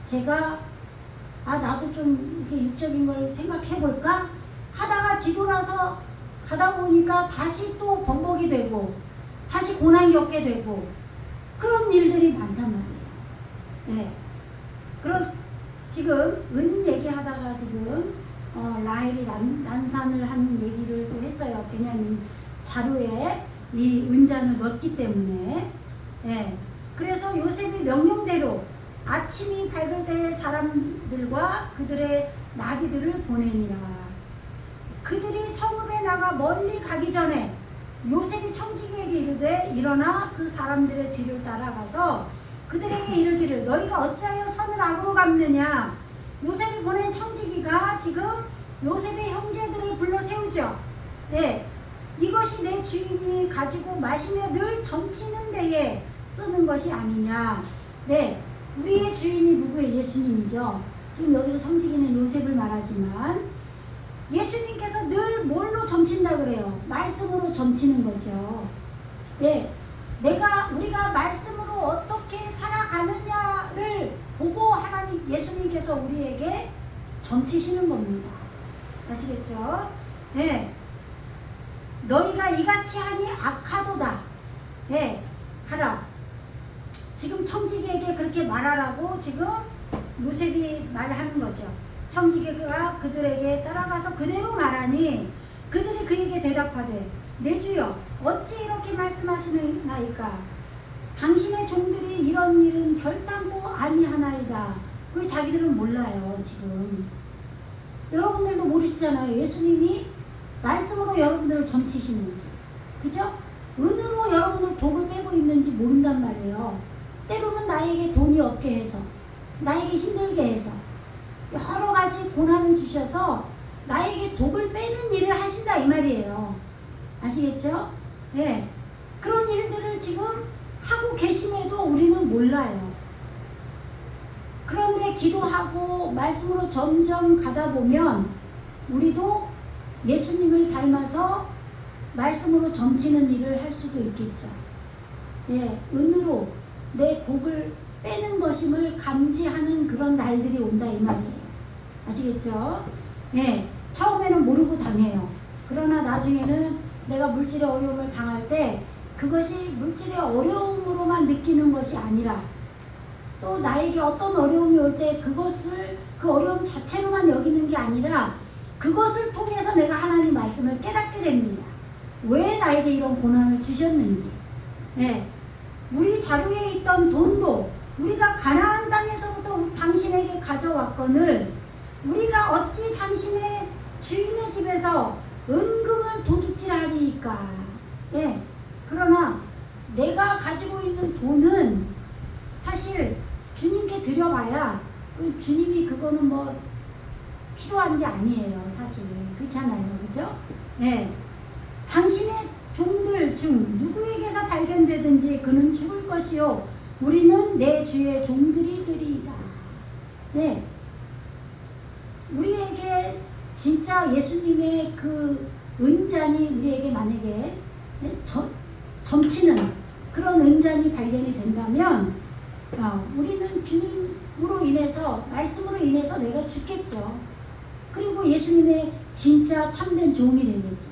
제가 나도 좀 이렇게 육적인 걸 생각해 볼까 하다가 뒤돌아서 가다 보니까 다시 또 번복이 되고 다시 고난 겪게 되고 그런 일들이 많단 말이에요. 네. 지금 은 얘기하다가 지금 라헬이 난산을 한 얘기를 또 했어요. 베냐민 자루에 이 은잔을 넣었기 때문에. 네. 그래서 요셉이 명령대로 아침이 밝을 때 사람들과 그들의 나귀들을 보내니라. 그들이 성읍에 나가 멀리 가기 전에 요셉이 청지기에게 이르되 일어나 그 사람들의 뒤를 따라가서 그들에게 이르기를 너희가 어찌하여 선을 악으로 갚느냐. 요셉이 보낸 청지기가 지금 요셉의 형제들을 불러 세우죠. 네, 이것이 내 주인이 가지고 마시며 늘 점치는 데에 쓰는 것이 아니냐. 네, 우리의 주인이 누구예요? 예수님이죠. 지금 여기서 청지기는 요셉을 말하지만 예수님께서 늘 뭘로 점친다 그래요? 말씀으로 점치는 거죠. 네, 우리가 말씀으로 어떻게 살아가느냐를 보고 하나님 예수님께서 우리에게 점치시는 겁니다. 아시겠죠? 네, 너희가 이같이 하니 악하도다. 네, 하라. 지금 청지기에게 그렇게 말하라고 지금 요셉이 말하는 거죠. 청지기가 그들에게 따라가서 그대로 말하니 그들이 그에게 대답하되 내 주여 어찌 이렇게 말씀하시나이까. 당신의 종들이 이런 일은 결단코 아니하나이다. 왜 자기들은 몰라요. 지금 여러분들도 모르시잖아요. 예수님이 말씀으로 여러분들을 점치시는지, 그죠? 은으로 여러분을 독을 빼고 있는지 모른단 말이에요. 때로는 나에게 돈이 없게 해서, 나에게 힘들게 해서, 여러 가지 고난을 주셔서 나에게 독을 빼는 일을 하신다 이 말이에요. 아시겠죠? 네. 그런 일들을 지금 하고 계심에도 우리는 몰라요. 그런데 기도하고 말씀으로 점점 가다 보면 우리도 예수님을 닮아서 말씀으로 점치는 일을 할 수도 있겠죠. 예, 은으로 내 독을 빼는 것임을 감지하는 그런 날들이 온다 이 말이에요. 아시겠죠? 예, 처음에는 모르고 당해요. 그러나 나중에는 내가 물질의 어려움을 당할 때 그것이 물질의 어려움으로만 느끼는 것이 아니라 또 나에게 어떤 어려움이 올 때 그것을 그 어려움 자체로만 여기는 게 아니라 그것을 통해서 내가 하나님 말씀을 깨닫게 됩니다. 왜 나에게 이런 고난을 주셨는지. 예, 우리 자루에 있던 돈도 우리가 가나안 땅에서부터 당신에게 가져왔거늘 우리가 어찌 당신의 주인의 집에서 은금을 도둑질하리이까. 예, 그러나 내가 가지고 있는 돈은 사실 주님께 드려봐야 주님이 그거는 뭐 필요한 게 아니에요. 사실 그렇잖아요. 그죠? 예, 당신의 종들 중 누구에게서 발견되든지 그는 죽을 것이요 우리는 내 주의 종들이 되리이다. 네, 우리에게 진짜 예수님의 그 은잔이 우리에게 만약에 점치는 그런 은잔이 발견이 된다면 우리는 주님으로 인해서 말씀으로 인해서 내가 죽겠죠. 그리고 예수님의 진짜 참된 종이 되겠죠.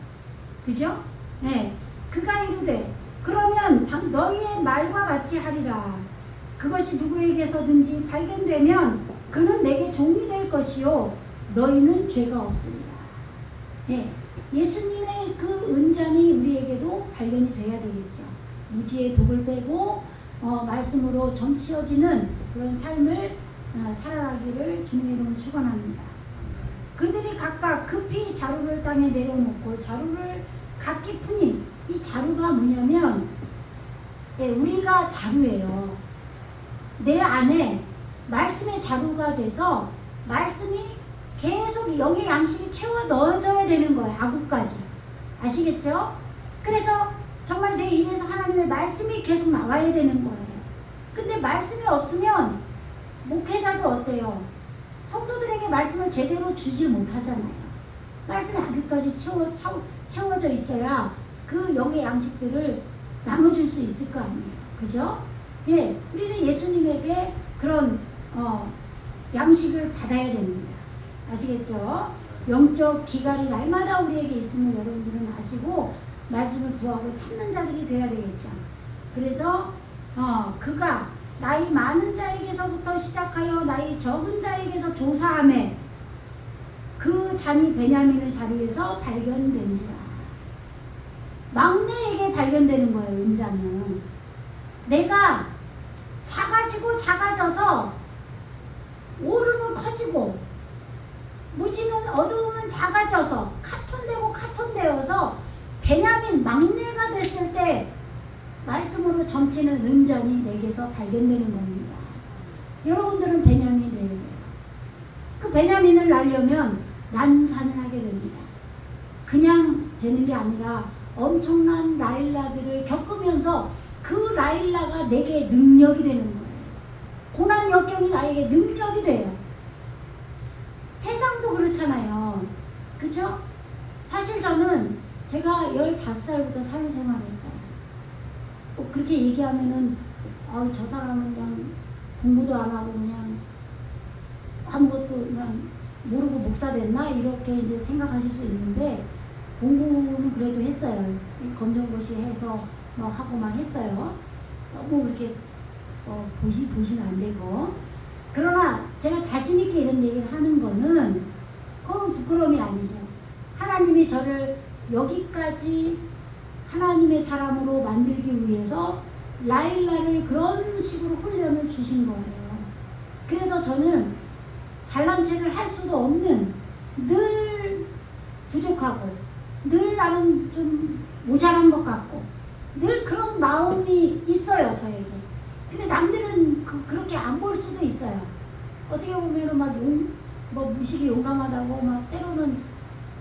그죠? 네, 그가 이르되 그러면 너희의 말과 같이 하리라. 그것이 누구에게서든지 발견되면 그는 내게 종이 될 것이요 너희는 죄가 없으리라. 예, 예수님의 그 은장이 우리에게도 발견이 돼야 되겠죠. 무지의 독을 빼고 말씀으로 점치어지는 그런 삶을 살아가기를 주님의 이름으로 축원합니다. 그들이 각각 급히 자루를 땅에 내려놓고 자루를 각기 푸니 이 자루가 뭐냐면 우리가 자루예요. 내 안에 말씀의 자루가 돼서 말씀이 계속 영의 양식이 채워 넣어져야 되는 거예요. 아구까지. 아시겠죠? 그래서 정말 내 입에서 하나님의 말씀이 계속 나와야 되는 거예요. 근데 말씀이 없으면 목회자도 어때요? 성도들에게 말씀을 제대로 주지 못하잖아요. 말씀이 아구까지 채워져 있어야 그 영의 양식들을 나눠줄 수 있을 거 아니에요. 그죠? 예, 우리는 예수님에게 그런 양식을 받아야 됩니다. 아시겠죠? 영적 기갈이 날마다 우리에게 있음을 여러분들은 아시고 말씀을 구하고 찾는 자들이 돼야 되겠죠. 그래서 그가 나이 많은 자에게서부터 시작하여 나이 적은 자에게서 조사하매 그 잔이 베냐민의 자루에서 발견된지라. 막내에게 발견되는 거예요. 은자는 내가 작아지고 작아져서 오르는 커지고 무지는 어두움은 작아져서 카톤되고 카톤되어서 베냐민 막내가 됐을 때 말씀으로 점치는 은전이 내게서 발견되는 겁니다. 여러분들은 베냐민이 되어야 돼요. 그 베냐민을 낳으려면 난산을 하게 됩니다. 그냥 되는 게 아니라 엄청난 라일라들을 겪으면서 그 라일라가 내게 능력이 되는 거예요. 고난 역경이 나에게 능력이 돼요. 세상도 그렇잖아요. 그죠? 사실 저는 제가 15살부터 사회생활을 했어요. 그렇게 얘기하면은 저 사람은 그냥 공부도 안 하고 그냥 아무것도 그냥 모르고 목사 됐나? 이렇게 이제 생각하실 수 있는데 공부는 그래도 했어요. 검정고시 해서 뭐 하고 막 했어요. 너무 그렇게 보시면 안 되고. 그러나 제가 자신 있게 이런 얘기를 하는 거는 그건 부끄러움이 아니죠. 하나님이 저를 여기까지 하나님의 사람으로 만들기 위해서 라일라를 그런 식으로 훈련을 주신 거예요. 그래서 저는 잘난 체를 할 수도 없는, 늘 부족하고 늘 나는 좀 모자란 것 같고 늘 그런 마음이 있어요. 저에게. 근데 남들은 그렇게 안 볼 수도 있어요. 어떻게 보면은 뭐 무식이 용감하다고 막 때로는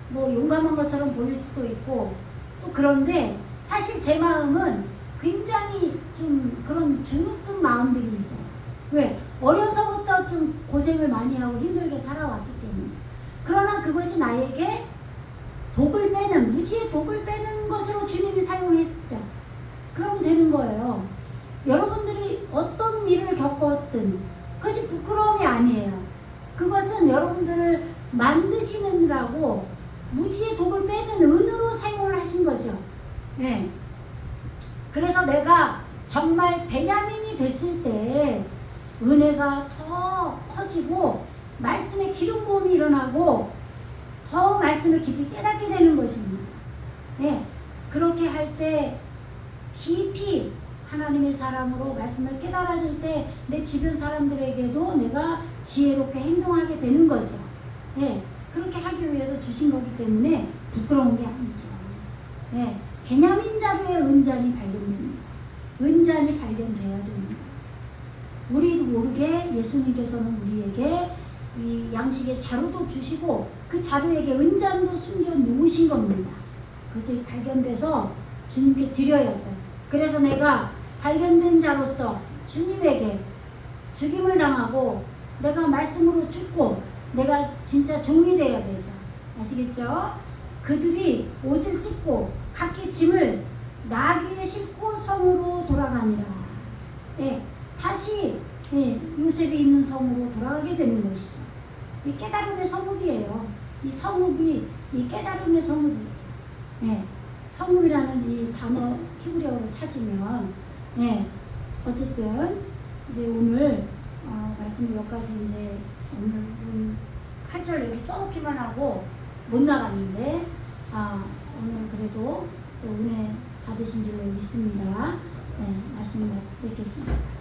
뭐 용감한 것처럼 보일 수도 있고 또 그런데 사실 제 마음은 굉장히 좀 그런 주눅든 마음들이 있어요. 왜? 어려서부터 좀 고생을 많이 하고 힘들게 살아왔기 때문에. 그러나 그것이 나에게 독을 빼는, 무지의 독을 빼는 것으로 주님이 사용했죠. 그러면 되는 거예요. 여러분들이 어떤 일을 겪었든 그것이 부끄러움이 아니에요. 그것은 여러분들을 만드시느라고 무지의 독을 빼는 은으로 사용을 하신 거죠. 네. 그래서 내가 정말 베냐민이 됐을 때 은혜가 더 커지고 말씀의 기름 부음이 일어나고 더 말씀을 깊이 깨닫게 되는 것입니다. 네. 그렇게 할 때 깊이 하나님의 사람으로 말씀을 깨달아질 때 내 주변 사람들에게도 내가 지혜롭게 행동하게 되는 거죠. 네. 그렇게 하기 위해서 주신 거기 때문에 부끄러운 게 아니죠. 네. 베냐민 자루의 은잔이 발견됩니다. 은잔이 발견돼야 되는 거예요. 우리도 모르게 예수님께서는 우리에게 이 양식의 자루도 주시고 그 자루에게 은잔도 숨겨 놓으신 겁니다. 그것이 발견돼서 주님께 드려야죠. 그래서 내가 발견된 자로서 주님에게 죽임을 당하고 내가 말씀으로 죽고 내가 진짜 종이 되어야 되죠. 아시겠죠? 그들이 옷을 찢고 각기 짐을 나귀에 싣고 성으로 돌아가니라. 예, 다시 요셉이 있는 성으로 돌아가게 되는 것이죠. 이 깨달음의 성읍이에요. 이 성읍이 이 깨달음의 성읍이에요. 예, 성읍이라는 이 단어 히브리어로 찾으면 어쨌든 이제 오늘 말씀 몇 가지 이제 오늘 8절 이렇게 써놓기만 하고 못 나갔는데 오늘 그래도 또 은혜 받으신 줄로 믿습니다. 말씀 맺겠습니다.